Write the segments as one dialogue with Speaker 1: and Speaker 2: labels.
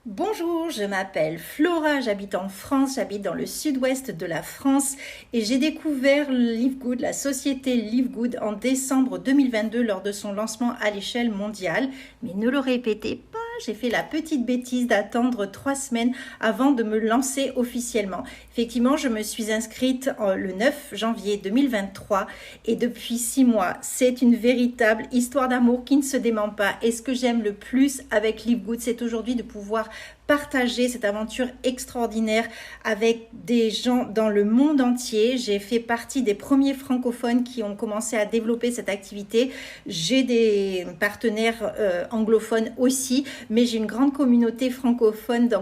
Speaker 1: Bonjour, je m'appelle Flora, j'habite en France, j'habite dans le sud-ouest de la France et j'ai découvert Live Good, la société Live Good en décembre 2022 lors de son lancement à l'échelle mondiale. Mais ne le répétez pas, j'ai fait la petite bêtise d'attendre 3 semaines avant de me lancer officiellement. Effectivement, je me suis inscrite le 9 janvier 2023 et depuis 6 mois, c'est une véritable histoire d'amour qui ne se dément pas. Et ce que j'aime le plus avec Live Good, c'est aujourd'hui de pouvoir partager cette aventure extraordinaire avec des gens dans le monde entier. J'ai fait partie des premiers francophones qui ont commencé à développer cette activité. J'ai des partenaires anglophones aussi, mais j'ai une grande communauté francophone dans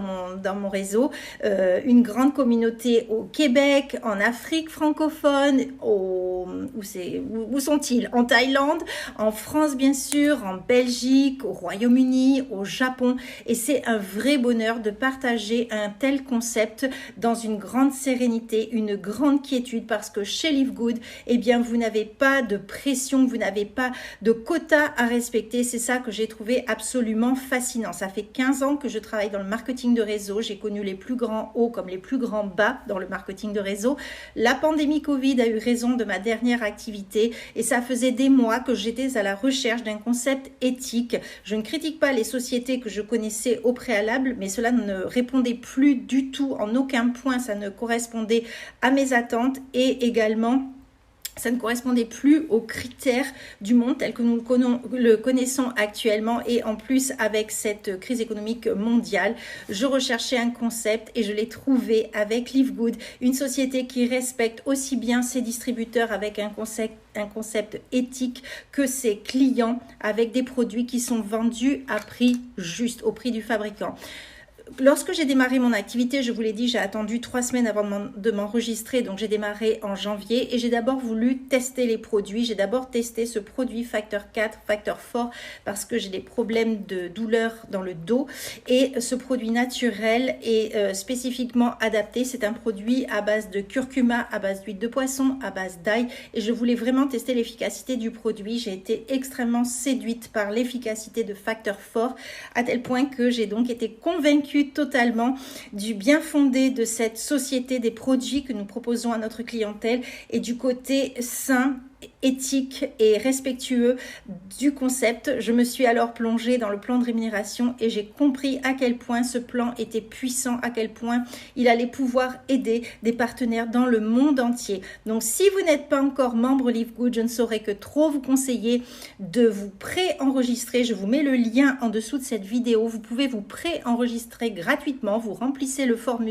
Speaker 1: mon réseau, une grande communauté au Québec, en Afrique francophone, où sont-ils? En Thaïlande, en France bien sûr, en Belgique, au Royaume-Uni, au Japon, et c'est un vrai bonheur de partager un tel concept dans une grande sérénité, une grande quiétude, parce que chez Live Good, eh bien, vous n'avez pas de pression, vous n'avez pas de quota à respecter. C'est ça que j'ai trouvé absolument fascinant. Ça fait 15 ans que je travaille dans le marketing de réseau. J'ai connu les plus grands hauts comme les plus grands bas dans le marketing de réseau. La pandémie Covid a eu raison de ma dernière activité et ça faisait des mois que j'étais à la recherche d'un concept éthique. Je ne critique pas les sociétés que je connaissais au préalable, mais cela ne répondait plus du tout, en aucun point ça ne correspondait à mes attentes et également ça ne correspondait plus aux critères du monde tel que nous le connaissons actuellement. Et en plus, avec cette crise économique mondiale, je recherchais un concept et je l'ai trouvé avec Live Good, une société qui respecte aussi bien ses distributeurs avec un concept éthique que ses clients avec des produits qui sont vendus à prix juste, au prix du fabricant. Lorsque j'ai démarré mon activité, je vous l'ai dit, j'ai attendu 3 semaines avant de m'enregistrer, donc j'ai démarré en janvier et j'ai d'abord voulu tester les produits. J'ai d'abord testé ce produit Facteur 4, Facteur Fort, parce que j'ai des problèmes de douleur dans le dos et ce produit naturel est spécifiquement adapté. C'est un produit à base de curcuma, à base d'huile de poisson, à base d'ail et je voulais vraiment tester l'efficacité du produit. J'ai été extrêmement séduite par l'efficacité de Facteur Fort à tel point que j'ai donc été convaincue totalement du bien fondé de cette société, des produits que nous proposons à notre clientèle et du côté sain, éthique et respectueux du concept. Je me suis alors plongée dans le plan de rémunération et j'ai compris à quel point ce plan était puissant, à quel point il allait pouvoir aider des partenaires dans le monde entier. Donc si vous n'êtes pas encore membre Live Good, je ne saurais que trop vous conseiller de vous pré-enregistrer. Je vous mets le lien en dessous de cette vidéo. Vous pouvez vous pré-enregistrer gratuitement. Vous remplissez le formulaire